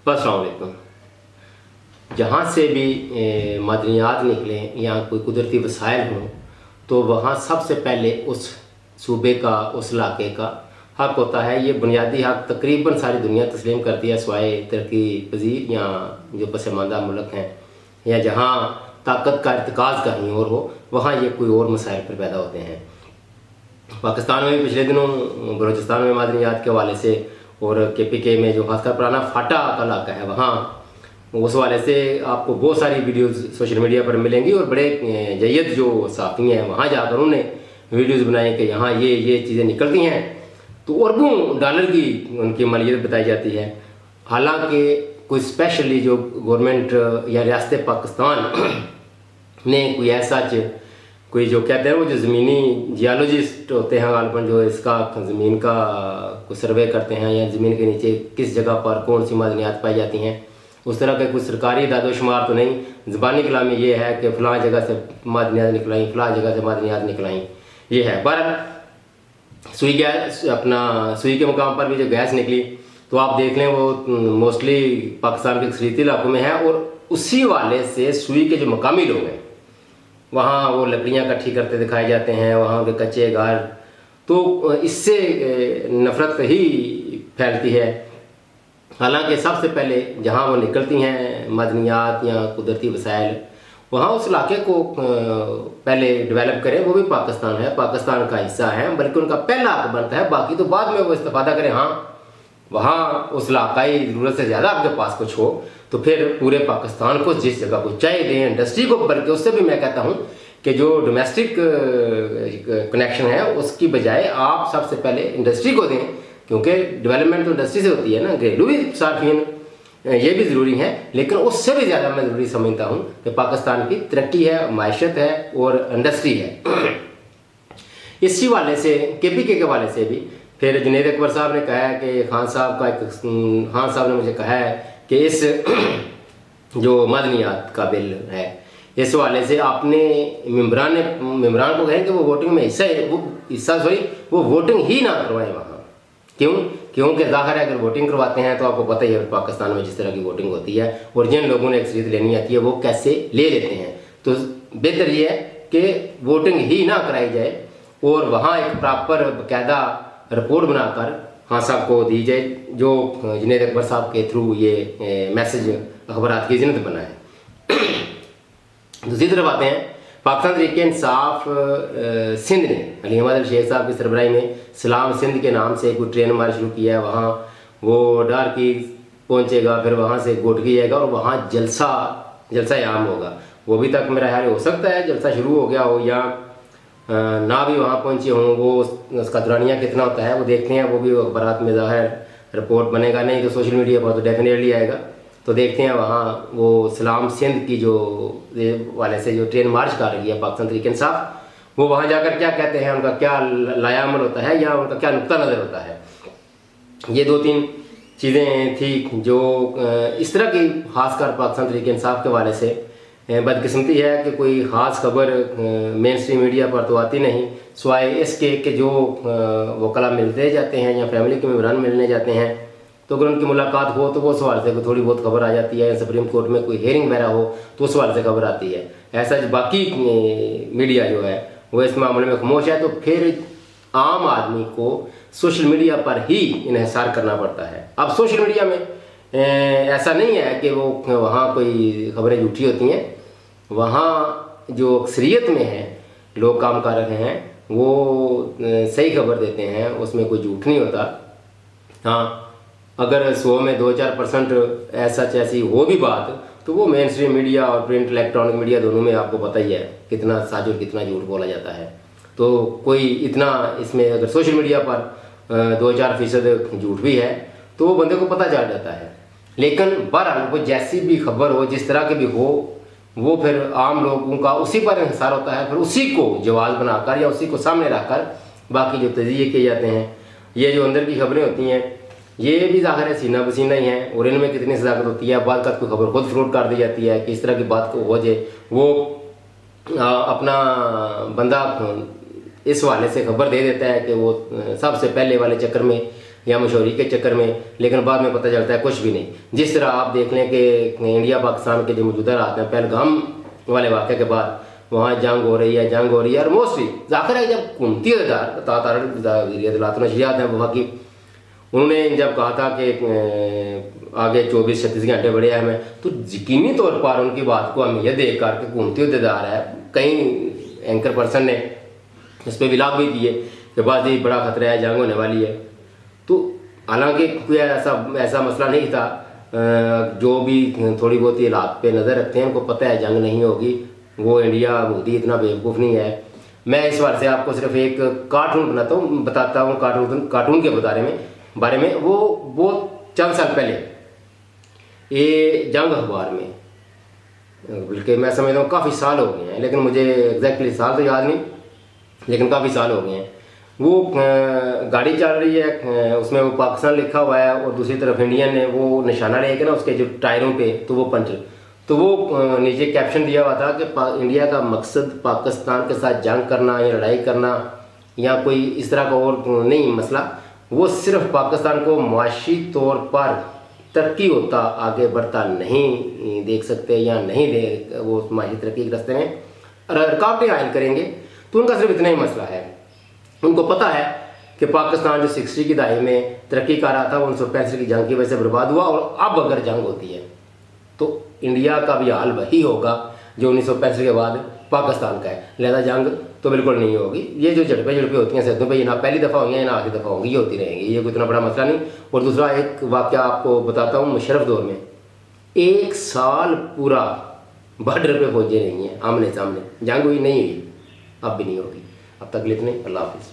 अस्सलाम वालेकुम। जहाँ से भी मादनियात निकलें या कोई कुदरती वसाइल हों तो वहाँ सबसे पहले उस सूबे का, उस इलाके का हक होता है। ये बुनियादी हक तकरीबन सारी दुनिया तस्लीम करती है, सिवाय तरक्की पजीर या जो पसमानदा मुल्क हैं या जहाँ ताकत का इर्तिकाज़ कहीं और हो, वहाँ ये कोई और मसाइल पर पैदा होते हैं। पाकिस्तान में भी पिछले दिनों बलूचिस्तान में मादनियात के हवाले से और KPK में जो खासकर पुराना फाटा का इलाका है, वहाँ उस हवाले से आपको बहुत सारी वीडियोज़ सोशल मीडिया पर मिलेंगी और बड़े जय्यद जो साफ़ी हैं वहाँ जाकर उन्होंने वीडियोज़ बनाई कि यहाँ ये चीज़ें निकलती हैं तो अरबों डॉलर की उनकी मालियत बताई जाती है। हालांकि कोई स्पेशली जो गवर्नमेंट या रियासत पाकिस्तान ने कोई ऐसा कोई जो कहते हैं वो जो ज़मीनी जियोलॉजिस्ट होते हैं गालबन, जो इसका ज़मीन का कुछ सर्वे करते हैं या ज़मीन के नीचे किस जगह पर कौन सी मादनियात पाई जाती हैं, उस तरह के कुछ सरकारी दादोशुमार तो नहीं। ज़बानी कलामी ये है कि फ़लाँ जगह से मादनियात निकलाई, फ़लाँ जगह से मादनियात निकलाई, ये है। पर सुई गैस, अपना सुई के मुकाम पर भी जो गैस निकली तो आप देख लें वो मोस्टली पाकिस्तान के खरीदी इलाकों में है और उसी वाले से सुई के जो मकामी लोग हैं वहाँ वो लकड़ियाँ इकट्ठी करते दिखाए जाते हैं, वहाँ के कच्चे घर, तो इससे नफ़रत ही फैलती है। हालांकि सबसे पहले जहाँ वो निकलती हैं मादनियात या कुदरती वसाइल, वहाँ उस इलाके को पहले डेवलप करें, वो भी पाकिस्तान है, पाकिस्तान का हिस्सा है, बल्कि उनका पहला हक बनता है। बाकी तो बाद में वो इस्तेफादा करें। हाँ, वहाँ उस इलाकाई ज़रूरत से ज़्यादा आपके पास कुछ हो तो फिर पूरे पाकिस्तान को जिस जगह को चाहिए दें, इंडस्ट्री को, बल्कि उससे भी मैं कहता हूँ कि जो डोमेस्टिक कनेक्शन है उसकी बजाय आप सबसे पहले इंडस्ट्री को दें, क्योंकि डेवलपमेंट तो इंडस्ट्री से होती है ना। घरेलू भी सार्फिन ये भी ज़रूरी है, लेकिन उससे भी ज़्यादा मैं ज़रूरी समझता हूँ कि पाकिस्तान की तरक्की है, मायशत है और इंडस्ट्री है। इसी वाले से KPK के वाले से भी फिर जुनैद अकबर साहब ने कहा है कि खान साहब ने मुझे कहा है कि इस जो मदनियात का बिल है, इस वाले से आपने मेम्बरान को कहें कि वो वोटिंग में वो वोटिंग ही ना करवाएं वहाँ। क्योंकि ज़ाहिर है अगर वोटिंग करवाते हैं तो आपको पता ही है पाकिस्तान में जिस तरह की वोटिंग होती है और जिन लोगों ने अक्सरियत लेनी आती है वो कैसे ले लेते हैं। तो बेहतर ये है कि वोटिंग ही ना कराई जाए और वहाँ एक प्रॉपर बाकायदा रिपोर्ट बनाकर खान साहब को दी जाए, जो जुनैद अकबर साहब के थ्रू ये मैसेज अखबारात की जिन्नत बना है। दूसरी तरफ आते हैं, पाकिस्तान तहरीक इंसाफ सिंध ने अली अहमद शेख साहब की सरबराही में सलाम सिंध के नाम से कोई ट्रेन मार्च शुरू किया है। वहाँ वो डार की पहुँचेगा, फिर वहाँ से गोटकी जाएगा और वहाँ जलसा आम होगा। वो भी तक मेरा ख्याल हो सकता है जलसा शुरू हो गया हो या ना भी वहाँ पहुँचे हों। वो उसका दुरानिया कितना होता है वो देखते हैं, वो भी अखबारात में ज़ाहिर रिपोर्ट बनेगा, नहीं तो सोशल मीडिया पर तो डेफिनेटली आएगा। तो देखते हैं वहाँ वो सलाम सिंध की जो वाले से जो ट्रेन मार्च कर रही है पाकिस्तान तहरीक इंसाफ, वो वहाँ जाकर क्या कहते हैं, उनका क्या लायामल होता है या उनका क्या नुक्ता नज़र होता है। ये 2-3 चीज़ें थी जो इस तरह की खासकर पाकिस्तान तहरीक इंसाफ के वाले से बदकिस्मती है कि कोई ख़ास खबर मेन स्ट्रीम मीडिया पर तो आती नहीं, सिवाय इसके कि जो वकला मिलते जाते हैं या फैमिली के मेम्बरान मिलने जाते हैं तो अगर उनकी मुलाकात हो तो वो सवाल से थोड़ी बहुत खबर आ जाती है। सुप्रीम कोर्ट में कोई हेयरिंग वगैरह हो तो उस सवाल से खबर आती है। ऐसा बाकी मीडिया जो है वो इस मामले में खामोश है। तो फिर आम आदमी को सोशल मीडिया पर ही इन्हिसार करना पड़ता है। अब सोशल मीडिया में ऐसा नहीं है कि वो वहाँ कोई खबरें झूठी होती हैं, वहाँ जो अक्सरियत में है लोग काम कर रहे हैं वो सही खबर देते हैं, उसमें कोई झूठ नहीं होता। हाँ, अगर 100 में 2-4% ऐसी हो भी बात तो वो मेन स्ट्रीम मीडिया और प्रिंट इलेक्ट्रॉनिक मीडिया दोनों में आपको पता ही है कितना सच और कितना झूठ बोला जाता है। तो कोई इतना इसमें अगर सोशल मीडिया पर 2-4% झूठ भी है तो वो बंदे को पता चल जाता है। लेकिन बहरहाल वो जैसी भी खबर हो, जिस तरह की भी हो, वो फिर आम लोगों का उसी पर इंहिसार होता है। फिर उसी को जवाब बनाकर या उसी को सामने रखकर बाकी जो तजिए किए जाते हैं, ये जो अंदर की खबरें होती हैं ये भी ज़ाहिर है सीना बसीना ही है और इनमें कितनी सदाकत होती है। बाद का कोई खबर खुद फ्लोट कर दी जाती है कि इस तरह की बात को हो जाए, वो अपना बंदा इस वाले से खबर दे देता है कि वो सबसे पहले वाले चक्कर में یا مشہوری کے چکر میں، لیکن بعد میں پتہ چلتا ہے کچھ بھی نہیں. جس طرح آپ دیکھ لیں کہ انڈیا پاکستان کے جو موجودہ حالات ہیں، پہلگام والے واقعے کے بعد وہاں جنگ ہو رہی ہے اور موسٹلی ظاہر ہے جب حکومتی ادارے وزارت نشریات ہیں وہاں کی، انہوں نے جب کہا تھا کہ آگے 24-36 گھنٹے بڑے اہم ہیں، تو یقینی طور پر ان کی بات کو اہمیت دے کر کے حکومتی عہدیدار ہے، کئی اینکر پرسن نے اس پہ ولاگ بھی کیے کہ بعض یہ بڑا خطرہ ہے، جنگ ہونے والی ہے. تو حالانکہ کوئی ایسا مسئلہ نہیں تھا. جو بھی تھوڑی بہت حالات پہ نظر رکھتے ہیں ان کو پتہ ہے جنگ نہیں ہوگی. وہ انڈیا مودی اتنا بیوقوف نہیں ہے. میں اس بار سے آپ کو صرف ایک کارٹون بتاتا ہوں کارٹون کے بارے میں. وہ چند سال پہلے یہ جنگ اخبار میں، بلکہ میں سمجھتا ہوں کافی سال ہو گئے ہیں، لیکن مجھے ایگزیکٹلی سال تو یاد نہیں، لیکن کافی سال ہو گئے ہیں. وہ گاڑی چل رہی ہے، اس میں وہ پاکستان لکھا ہوا ہے اور دوسری طرف انڈین نے وہ نشانہ لے کے نا اس کے جو ٹائروں پہ تو وہ پنچر، تو وہ نیچے کیپشن دیا ہوا تھا کہ انڈیا کا مقصد پاکستان کے ساتھ جنگ کرنا یا لڑائی کرنا یا کوئی اس طرح کا اور نہیں مسئلہ، وہ صرف پاکستان کو معاشی طور پر ترقی ہوتا آگے بڑھتا نہیں دیکھ سکتے یا نہیں وہ معاشی ترقی کے راستے میں رکاوٹیں عائد کریں گے. تو ان کا صرف اتنا ہی مسئلہ ہے. ان کو پتہ ہے کہ پاکستان جو 60 کی دہائی میں ترقی کر رہا تھا وہ 1965 کی جنگ کی وجہ سے برباد ہوا، اور اب اگر جنگ ہوتی ہے تو انڈیا کا بھی حال وہی ہوگا جو 1965 کے بعد پاکستان کا ہے. لہذا جنگ تو بالکل نہیں ہوگی. یہ جو جھڑپیں ہوتی ہیں سرحدوں پہ، یہ نہ پہلی دفعہ ہوئی ہیں نہ آخری دفعہ ہوں گی، یہ ہوتی رہیں گی. یہ کوئی اتنا بڑا مسئلہ نہیں. اور دوسرا ایک واقعہ آپ کو بتاتا ہوں. مشرف دور میں 1 سال پورا بارڈر پہ فوجیں نہیں ہیں آمنے سامنے، جنگ ہوئی نہیں ہوئی، اب بھی نہیں ہوگی. اب تک اتنے. اللہ حافظ.